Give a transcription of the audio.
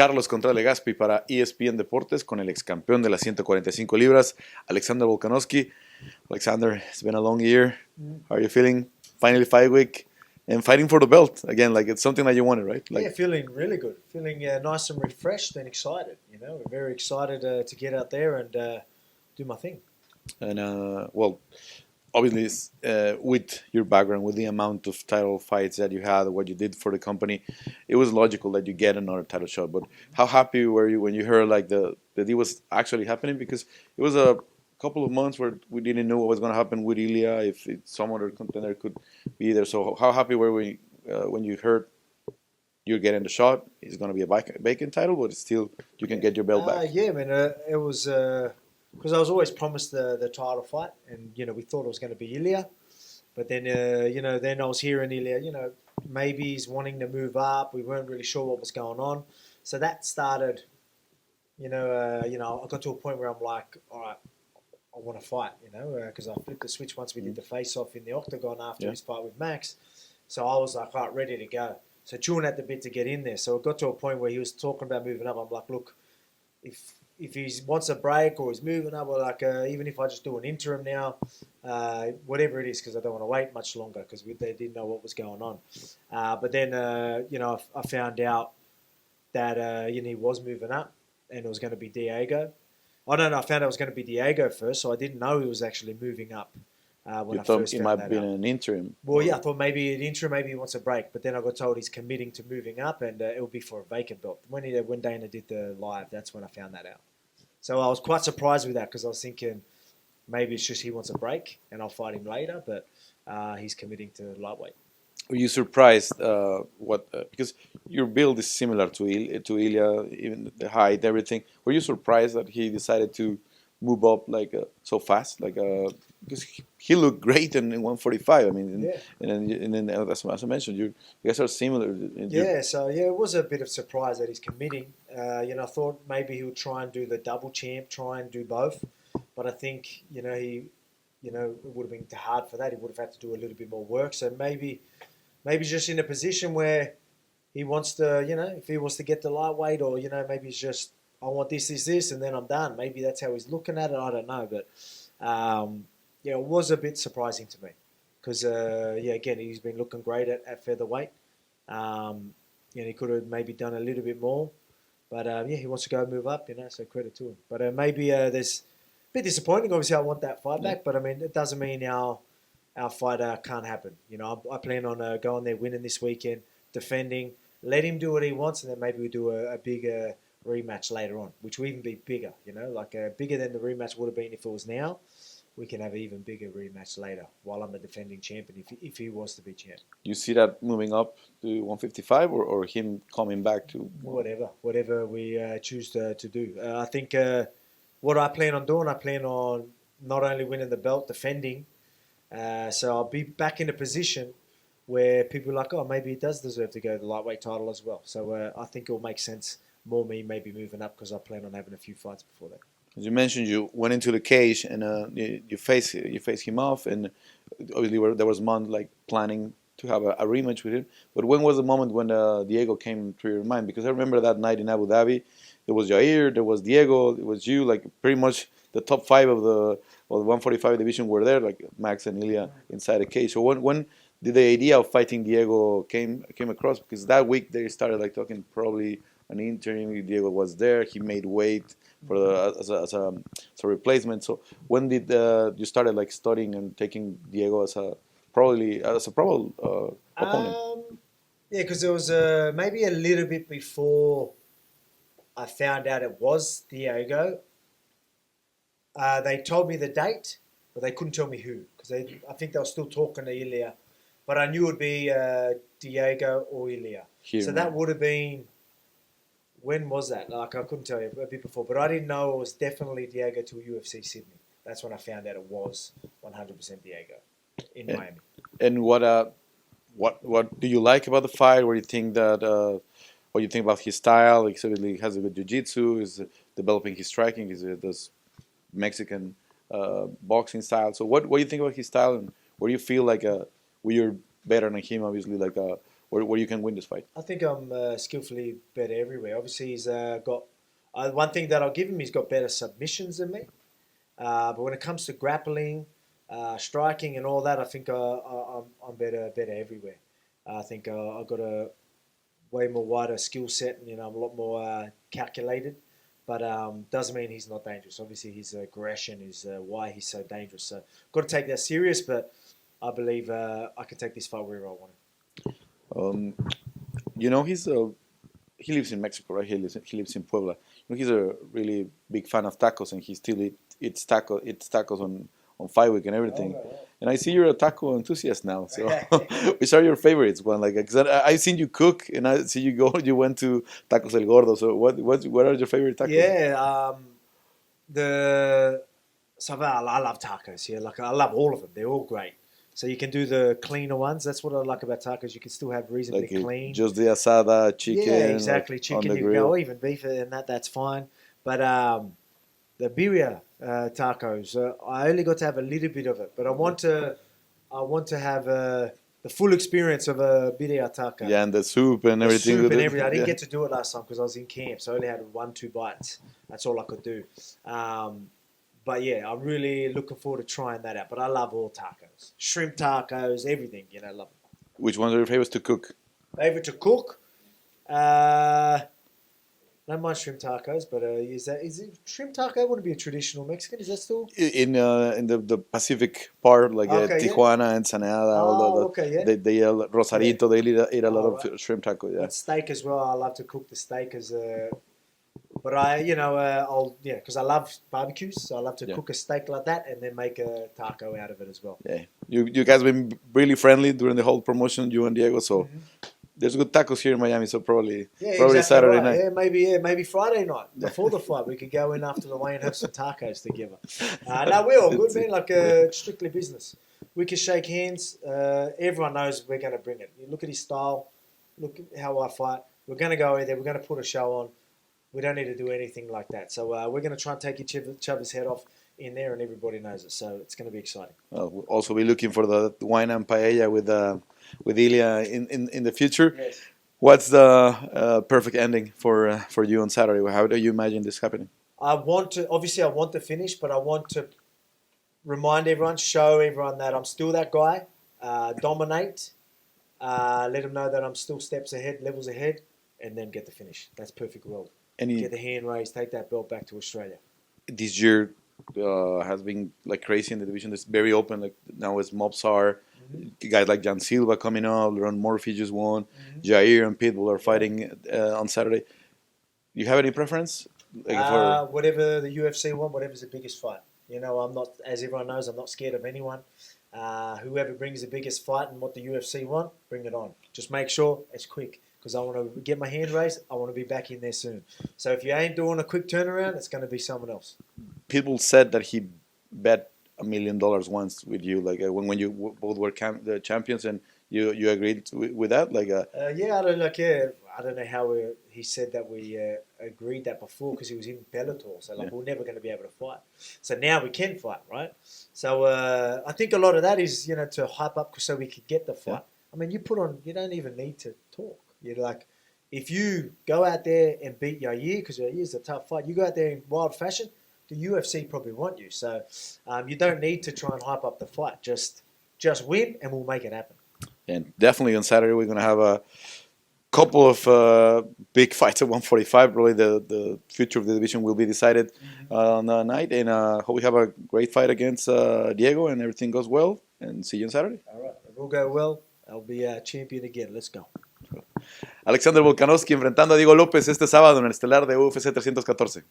Carlos contra Legaspi para ESPN Deportes con el ex campeón de las 145 libras, Alexander Vollkanovski. Alexander, it's been a long year. How are you feeling? Finally fight week and fighting for the belt again. Like it's something that you wanted, right? Like, Yeah, feeling really good. Feeling nice and refreshed and excited. We're very excited to get out there and do my thing. and well, obviously, with your background, with the amount of title fights that you had, what you did for the company, it was logical that you get another title shot. But how happy were you when you heard like that it was actually happening? Because it was a couple of months where we didn't know what was going to happen with Ilia, if some other contender could be there. So how happy were we when you heard you're getting the shot? It's going to be a vacant title, but still you can get your belt back. Yeah, man. It was because I was always promised the title fight, and we thought it was going to be Ilia, but then then I was hearing Ilia. Maybe he's wanting to move up. We weren't really sure what was going on, so that started. I got to a point where I'm like, all right, I want to fight. Because I flipped the switch once we did the face off in the octagon after his fight with Max, so I was like, all right, ready to go. So chewing at the bit to get in there. So it got to a point where he was talking about moving up. I'm like, look, if he wants a break or he's moving up, or like even if I just do an interim now, whatever it is, because I don't want to wait much longer because they didn't know what was going on. But then I found out that he was moving up and it was going to be Diego. I found out it was going to be Diego first, so I didn't know he was actually moving up. When You I thought first it found might that be out. an interim. Well, yeah, I thought maybe an interim, maybe he wants a break, but then I got told he's committing to moving up, and it will be for a vacant belt. When Dana did the live, that's when I found that out. So I was quite surprised with that because I was thinking maybe it's just he wants a break and I'll fight him later, but he's committing to lightweight. Were you surprised because your build is similar to Ilya, even the height, everything? Were you surprised that he decided to move up like so fast? Because he looked great in 145. I mean, Yeah. and then as I mentioned, you guys are similar. It was a bit of surprise that he's committing. I thought maybe he would try and do the double champ, try and do both, but I think he, it would have been too hard for that. He would have had to do a little bit more work. So maybe just in a position where he wants to, if he wants to get the lightweight, or maybe he's just I want this, and then I'm done. Maybe that's how he's looking at it. I don't know, but it was a bit surprising to me because again, he's been looking great at featherweight. He could have maybe done a little bit more, but he wants to go move up. So credit to him. But maybe there's a bit disappointing. Obviously, I want that fight back, but I mean, it doesn't mean our fight can't happen. I plan on going there, winning this weekend, defending. Let him do what he wants, and then maybe we do a bigger rematch later on, which will even be bigger. Bigger than the rematch would have been if it was now. We can have an even bigger rematch later while I'm a defending champion if he was to be champ. You see that moving up to 155 or him coming back to whatever we choose to do. I think what I plan on doing, I plan on not only winning the belt, defending. So I'll be back in a position where people are like, oh, maybe he does deserve to go to the lightweight title as well. So I think it will make sense more me maybe moving up because I plan on having a few fights before that. As you mentioned, you went into the cage and you faced him off, and obviously there was months like planning to have a rematch with him. But when was the moment when Diego came to your mind? Because I remember that night in Abu Dhabi, there was Jair, there was Diego, it was you. Like pretty much the top five of the 145 division were there, like Max and Ilia inside the cage. So when did the idea of fighting Diego came across? Because that week they started like talking probably an interim. Diego was there. He made weight for as a replacement. So when did you started like studying and taking Diego as a probable opponent? Yeah, because it was maybe a little bit before I found out it was Diego. They told me the date, but they couldn't tell me who because I think they were still talking to Ilia, but I knew it would be Diego or Ilia. So that would have been. When was that? Like I couldn't tell you a bit before, but I didn't know it was definitely Diego to UFC Sydney. That's when I found out it was 100% Diego in Miami. And what do you like about the fight? What do you think what do you think about his style? Like, he has a good jiu-jitsu. Is developing his striking. He does Mexican boxing style. So what do you think about his style? And what do you feel like? You're better than him, obviously. Like where you can win this fight? I think I'm skillfully better everywhere. Obviously, he's got one thing that I'll give him. He's got better submissions than me. But when it comes to grappling, striking, and all that, I think I'm better everywhere. I think I've got a way more wider skill set, and I'm a lot more calculated. But doesn't mean he's not dangerous. Obviously, his aggression is why he's so dangerous. So got to take that serious. But I believe I can take this fight wherever I want to. He lives in Mexico, right? He lives in Puebla. He's a really big fan of tacos, and he still eats tacos on fight week and everything. Oh, right. And I see you're a taco enthusiast now. So, which are your favorites? One, like, cause I've seen you cook, and I see you went to Tacos El Gordo. So, what are your favorite tacos? Yeah, I love tacos. Yeah, like I love all of them. They're all great. So you can do the cleaner ones. That's what I like about tacos. You can still have reasonably clean. Just the asada chicken. Yeah, exactly. Like, chicken, you can go, even beef, and that's fine. But the birria tacos, I only got to have a little bit of it. But I want to have the full experience of a birria taco. Yeah, and the soup and everything. The soup and everything. I didn't get to do it last time because I was in camp, so I only had 1-2 bites. That's all I could do. But yeah, I'm really looking forward to trying that out. But I love all tacos. Shrimp tacos, everything, love them. Which ones are your favorites to cook? Favorite to cook? Don't mind shrimp tacos, but is it shrimp taco? Wouldn't be a traditional Mexican. Is that still in the Pacific part, like Tijuana and Ensenada? They Rosarito. Yeah. They eat a lot of shrimp taco. Yeah, but steak as well. I love to cook the steak as but because I love barbecues, so I love to cook a steak like that and then make a taco out of it as well. Yeah, you guys been really friendly during the whole promotion, you and Diego. So there's good tacos here in Miami. So probably exactly Saturday right. night. Maybe Friday night before the fight we could go in after the weigh and have some tacos together. No, we're all good, man. Like strictly business. We can shake hands. Everyone knows we're going to bring it. You look at his style. Look at how I fight. We're going to go in there. We're going to put a show on. We don't need to do anything like that. So we're going to try and take each other's head off in there, and everybody knows it. So it's going to be exciting. We'll also be looking for the wine and paella with Ilia in the future. Yes. What's the perfect ending for you on Saturday? How do you imagine this happening? I want to finish, but I want to remind everyone, show everyone that I'm still that guy. Dominate. Let them know that I'm still levels ahead, and then get the finish. That's perfect world. Get the hand raised, take that belt back to Australia. This year has been like crazy in the division. It's very open. Like now, as mobs are guys like Jan Silva coming up, Leron Murphy just won, Jair and Pitbull are fighting on Saturday. You have any preference? Whatever the UFC want, whatever's the biggest fight. I'm not, as everyone knows, I'm not scared of anyone. Whoever brings the biggest fight and what the UFC want, bring it on. Just make sure it's quick. Because I want to get my hand raised, I want to be back in there soon. So if you ain't doing a quick turnaround, it's going to be someone else. Pitbull said that he bet $1 million once with you, like when you both were the champions, and you agreed with that, like. I don't know how he said that we agreed that before because he was in Bellator, so we're never going to be able to fight. So now we can fight, right? So I think a lot of that is to hype up so we could get the fight. Yeah. I mean, you don't even need to talk. You're like, if you go out there and beat Yair, because Yair's a tough fight, you go out there in wild fashion, the UFC probably want you. So you don't need to try and hype up the fight. Just win, and we'll make it happen. And definitely on Saturday we're going to have a couple of big fights at 145. Probably the future of the division will be decided on the night. And hope we have a great fight against Diego and everything goes well. And see you on Saturday. All right. It will go well. I'll be champion again. Let's go. Alexander Vollkanovski enfrentando a Diego Lopes este sábado en el estelar de UFC 314.